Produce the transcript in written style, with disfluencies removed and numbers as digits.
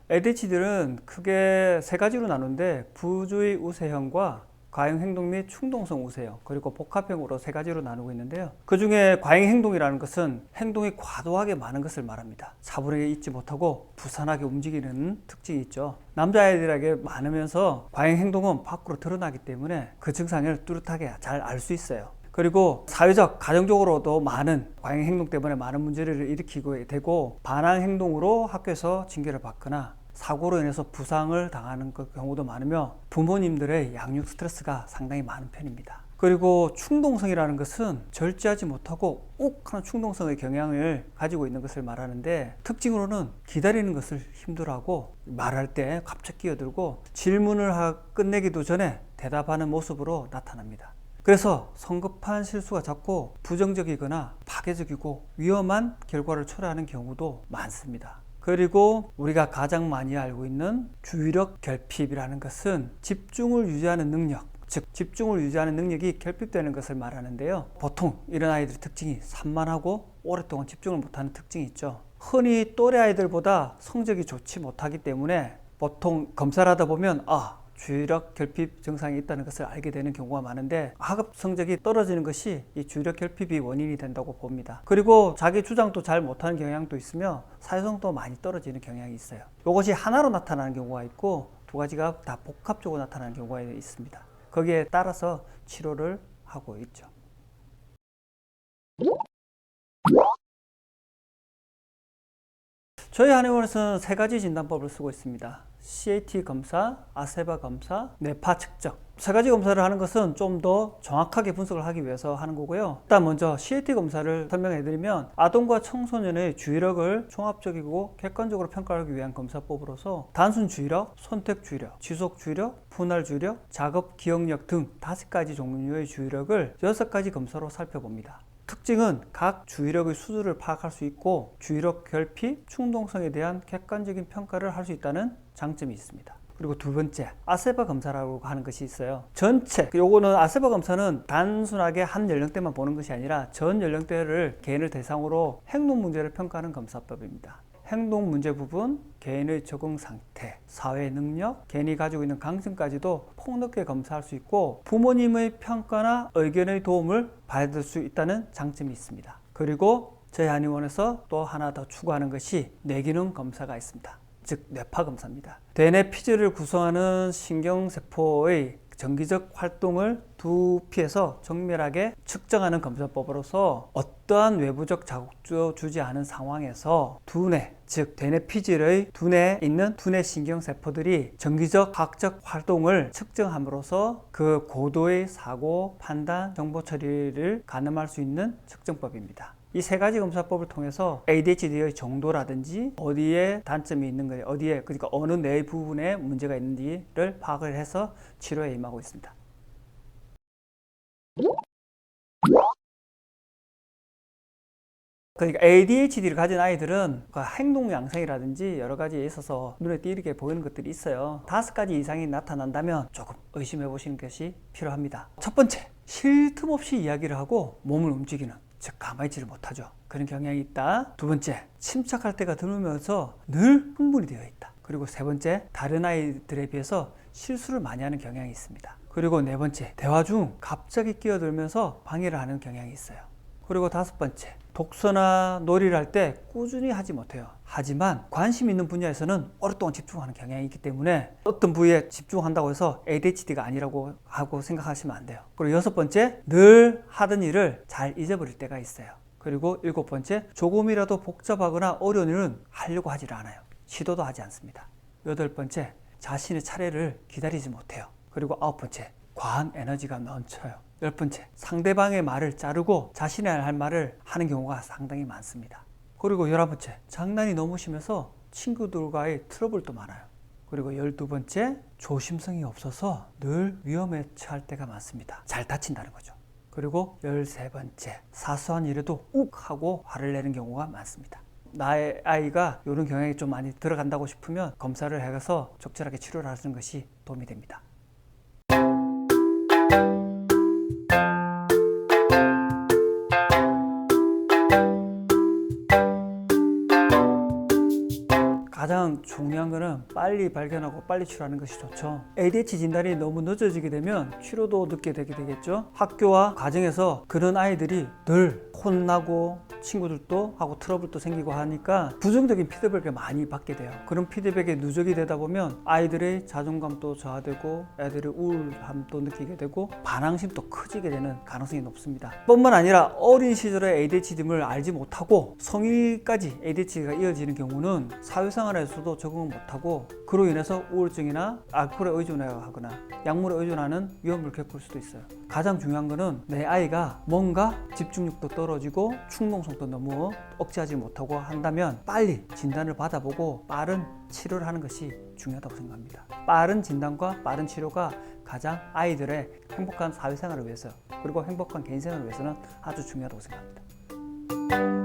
ADHD는 크게 세 가지로 나누는데 부주의 우세형과 과잉 행동 및 충동성 우세형, 그리고 복합형으로 세 가지로 나누고 있는데요. 그 중에 과잉 행동이라는 것은 행동이 과도하게 많은 것을 말합니다. 차분하게 있지 못하고 부산하게 움직이는 특징이 있죠. 남자아이들에게 많으면서 과잉 행동은 밖으로 드러나기 때문에 그 증상을 뚜렷하게 잘 알 수 있어요. 그리고 사회적, 가정적으로도 많은 과잉 행동 때문에 많은 문제를 일으키게 되고, 반항 행동으로 학교에서 징계를 받거나 사고로 인해서 부상을 당하는 경우도 많으며, 부모님들의 양육 스트레스가 상당히 많은 편입니다. 그리고 충동성이라는 것은 절제하지 못하고 욱 하는 충동성의 경향을 가지고 있는 것을 말하는데, 특징으로는 기다리는 것을 힘들어하고, 말할 때 갑자기 끼어들고, 질문을 끝내기도 전에 대답하는 모습으로 나타납니다. 그래서 성급한 실수가 자꾸 부정적이거나 파괴적이고 위험한 결과를 초래하는 경우도 많습니다. 그리고 우리가 가장 많이 알고 있는 주의력 결핍이라는 것은 집중을 유지하는 능력, 즉 집중을 유지하는 능력이 결핍되는 것을 말하는데요. 보통 이런 아이들의 특징이 산만하고 오랫동안 집중을 못하는 특징이 있죠. 흔히 또래 아이들보다 성적이 좋지 못하기 때문에 보통 검사를 하다 보면 주의력 결핍 증상이 있다는 것을 알게 되는 경우가 많은데, 학업 성적이 떨어지는 것이 이 주의력 결핍이 원인이 된다고 봅니다. 그리고 자기 주장도 잘 못하는 경향도 있으며 사회성도 많이 떨어지는 경향이 있어요. 이것이 하나로 나타나는 경우가 있고, 두 가지가 다 복합적으로 나타나는 경우가 있습니다. 거기에 따라서 치료를 하고 있죠. 저희 한의원에서는 세 가지 진단법을 쓰고 있습니다. CAT 검사, 아세바 검사, 뇌파 측정. 세 가지 검사를 하는 것은 좀 더 정확하게 분석을 하기 위해서 하는 거고요. 일단 먼저 CAT 검사를 설명해 드리면, 아동과 청소년의 주의력을 종합적이고 객관적으로 평가하기 위한 검사법으로서 단순 주의력, 선택 주의력, 지속 주의력, 분할 주의력, 작업 기억력 등 5가지 종류의 주의력을 6가지 검사로 살펴봅니다. 특징은 각 주의력의 수준을 파악할 수 있고, 주의력 결핍, 충동성에 대한 객관적인 평가를 할 수 있다는 장점이 있습니다. 그리고 두 번째, 아세바 검사라고 하는 것이 있어요. 전체, 요거는 아세바 검사는 단순하게 한 연령대만 보는 것이 아니라 전 연령대를 개인을 대상으로 행동 문제를 평가하는 검사법입니다. 행동 문제 부분, 개인의 적응 상태, 사회 능력, 개인이 가지고 있는 강점까지도 폭넓게 검사할 수 있고, 부모님의 평가나 의견의 도움을 받을 수 있다는 장점이 있습니다. 그리고 저희 한의원에서 또 하나 더 추구하는 것이 뇌기능 검사가 있습니다. 즉 뇌파 검사입니다. 대뇌 피질을 구성하는 신경세포의 정기적 활동을 두피에서 정밀하게 측정하는 검사법으로서 어떠한 외부적 자극도 주지 않은 상황에서 두뇌, 즉 대뇌 피질의 두뇌에 있는 두뇌 신경세포들이 정기적 과학적 활동을 측정함으로써 그 고도의 사고, 판단, 정보 처리를 가늠할 수 있는 측정법입니다. 이 세 가지 검사법을 통해서 ADHD의 정도라든지 어디에 단점이 있는 거예요, 어디에, 그러니까 어느 뇌 부분에 문제가 있는지를 파악을 해서 치료에 임하고 있습니다. 그러니까 ADHD를 가진 아이들은 행동 양상이라든지 여러 가지에 있어서 눈에 띄게 보이는 것들이 있어요. 5가지 이상이 나타난다면 조금 의심해 보시는 것이 필요합니다. 첫 번째, 쉴 틈 없이 이야기를 하고 몸을 움직이는, 즉 가만히 있지를 못하죠. 그런 경향이 있다. 두 번째, 침착할 때가 드물면서 늘 흥분이 되어 있다. 그리고 세 번째, 다른 아이들에 비해서 실수를 많이 하는 경향이 있습니다. 그리고 네 번째, 대화 중 갑자기 끼어들면서 방해를 하는 경향이 있어요. 그리고 5번째, 독서나 놀이를 할 때 꾸준히 하지 못해요. 하지만 관심 있는 분야에서는 오랫동안 집중하는 경향이 있기 때문에 어떤 부위에 집중한다고 해서 ADHD가 아니라고 하고 생각하시면 안 돼요. 그리고 6번째, 늘 하던 일을 잘 잊어버릴 때가 있어요. 그리고 7번째, 조금이라도 복잡하거나 어려운 일은 하려고 하질 않아요. 시도도 하지 않습니다. 8번째, 자신의 차례를 기다리지 못해요. 그리고 9번째, 과한 에너지가 넘쳐요. 10번째, 상대방의 말을 자르고 자신의 할 말을 하는 경우가 상당히 많습니다. 그리고 11번째, 장난이 너무 심해서 친구들과의 트러블도 많아요. 그리고 12번째, 조심성이 없어서 늘 위험에 처할 때가 많습니다. 잘 다친다는 거죠. 그리고 13번째, 사소한 일에도 욱 하고 화를 내는 경우가 많습니다. 나의 아이가 이런 경향이 좀 많이 들어간다고 싶으면 검사를 해서 적절하게 치료를 하는 것이 도움이 됩니다. 가장 중요한 거는 빨리 발견하고 빨리 치료하는 것이 좋죠. ADHD 진단이 너무 늦어지게 되면 치료도 늦게 되게 되겠죠. 학교와 가정에서 그런 아이들이 늘 혼나고 친구들도 하고 트러블도 생기고 하니까 부정적인 피드백을 많이 받게 돼요. 그런 피드백에 누적이 되다 보면 아이들의 자존감도 저하되고 애들이 우울함도 느끼게 되고 반항심도 커지게 되는 가능성이 높습니다. 뿐만 아니라 어린 시절에 ADHD를 알지 못하고 성인까지 ADHD가 이어지는 경우는 사회생활에서도 적응을 못하고 그로 인해서 우울증이나 알코올에 의존하거나 약물에 의존하는 위험을 겪을 수도 있어요. 가장 중요한 거는 내 아이가 뭔가 집중력도 떨어지고 충동성도 너무 억제하지 못하고 한다면 빨리 진단을 받아보고 빠른 치료를 하는 것이 중요하다고 생각합니다. 빠른 진단과 빠른 치료가 가장 아이들의 행복한 사회생활을 위해서 그리고 행복한 개인생활을 위해서는 아주 중요하다고 생각합니다.